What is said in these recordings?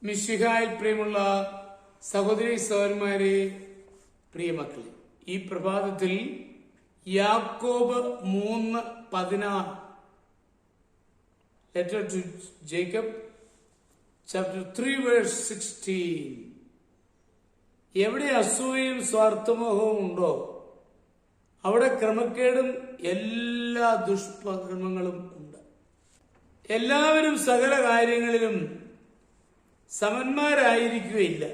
മിശിഹായിൽ പ്രിയമുള്ള സഹോദരി സഹോദരന്മാരെ, പ്രിയമക്കളെ, ഈ പ്രഭാതത്തിൽ യാക്കോബ് 3:16 letter to Jacob chapter 3 verse 16, എവിടെ അസൂയയും സ്വാർത്ഥമോഹവും ഉണ്ടോ അവിടെ ക്രമക്കേടും എല്ലാ ദുഷ്കർമ്മങ്ങളും ഉണ്ട്. എല്ലാവരും സകല കാര്യങ്ങളിലും സമന്മാരായിരിക്കുകയില്ല.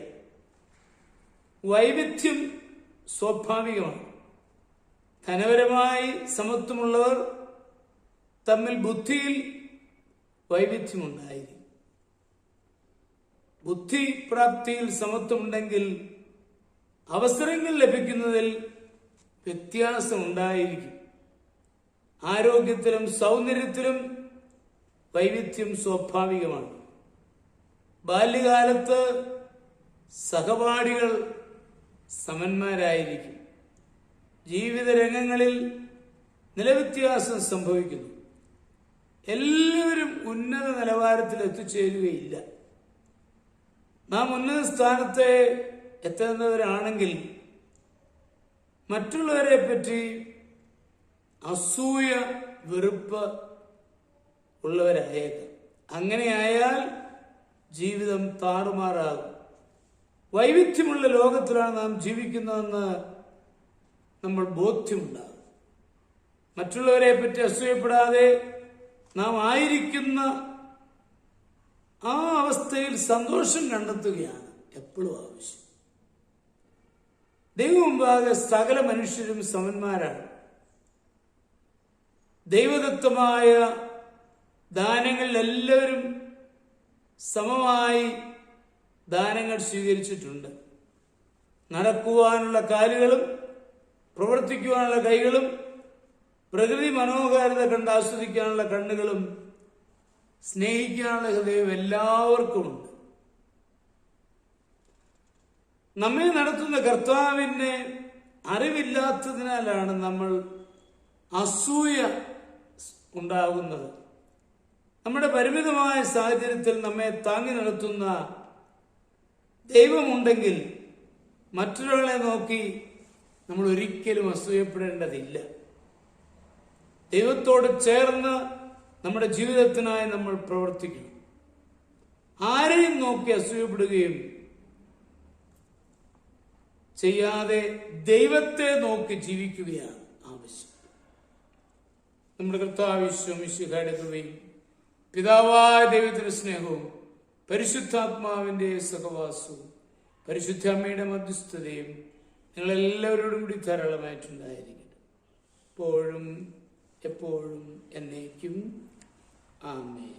വൈവിധ്യം സ്വാഭാവികമാണ്. ധനപരമായി സമത്വമുള്ളവർ തമ്മിൽ ബുദ്ധിയിൽ വൈവിധ്യമുണ്ടായിരിക്കും. ബുദ്ധിപ്രാപ്തിയിൽ സമത്വമുണ്ടെങ്കിൽ അവസരങ്ങൾ ലഭിക്കുന്നതിൽ വ്യത്യാസമുണ്ടായിരിക്കും. ആരോഗ്യത്തിലും സൗന്ദര്യത്തിലും വൈവിധ്യം സ്വാഭാവികമാണ്. ബാല്യകാലത്ത് സഹപാഠികൾ സമന്മാരായിരിക്കും. ജീവിത രംഗങ്ങളിൽ നിലവ്യത്യാസം സംഭവിക്കുന്നു. എല്ലാവരും ഉന്നത നിലവാരത്തിൽ എത്തിച്ചേരുകയില്ല. നാം ഉന്നത സ്ഥാനത്തെ എത്തുന്നവരാണെങ്കിൽ മറ്റുള്ളവരെ പറ്റി അസൂയ, വെറുപ്പ് ഉള്ളവരായേക്കാം. അങ്ങനെയായാൽ ജീവിതം താറുമാറാകും. വൈവിധ്യമുള്ള ലോകത്തിലാണ് നാം ജീവിക്കുന്നതെന്ന് നമ്മൾ ബോധ്യമുണ്ടാകും. മറ്റുള്ളവരെ പറ്റി അസൂയപ്പെടാതെ നാം ആയിരിക്കുന്ന ആ അവസ്ഥയിൽ സന്തോഷം കണ്ടെത്തുകയാണ് എപ്പോഴും ആവശ്യം. ദൈവം മുമ്പാകെ സകല മനുഷ്യരും സമന്മാരാണ്. ദൈവദത്തമായ ദാനങ്ങളിൽ എല്ലാവരും സമമായി ദാനങ്ങൾ സ്വീകരിച്ചിട്ടുണ്ട്. നടക്കുവാനുള്ള കാലുകളും പ്രവർത്തിക്കുവാനുള്ള കൈകളും പ്രകൃതി മനോഹാരിത കണ്ട് ആസ്വദിക്കാനുള്ള കണ്ണുകളും സ്നേഹിക്കാനുള്ള ഹൃദയം എല്ലാവർക്കുമുണ്ട്. നമ്മെ നടത്തുന്ന കർത്താവിനെ അറിവില്ലാത്തതിനാലാണ് നമ്മൾ അസൂയ ഉണ്ടാകുന്നത്. നമ്മുടെ പരിമിതമായ സാഹചര്യത്തിൽ നമ്മെ താങ്ങി നടത്തുന്ന ദൈവമുണ്ടെങ്കിൽ മറ്റൊരാളെ നോക്കി നമ്മൾ ഒരിക്കലും അസൂയപ്പെടേണ്ടതില്ല. ദൈവത്തോട് ചേർന്ന് നമ്മുടെ ജീവിതത്തിനായി നമ്മൾ പ്രവർത്തിക്കണം. ആരെയും നോക്കി അസൂയപ്പെടുകയും ചെയ്യാതെ ദൈവത്തെ നോക്കി ജീവിക്കുകയാണ് ആവശ്യം. നമ്മുടെ കർത്താവ് മിശിഹായുടെ കൃപയും പിതാവായ ദൈവത്തിന്റെ സ്നേഹവും പരിശുദ്ധാത്മാവിന്റെ സഹവാസവും പരിശുദ്ധ അമ്മയുടെ മധ്യസ്ഥതയും നിങ്ങളെല്ലാവരോടും കൂടി ധാരാളമായിട്ടുണ്ടായിരിക്കട്ടെ, എപ്പോഴും എപ്പോഴും എന്നേക്കും. ആമേൻ.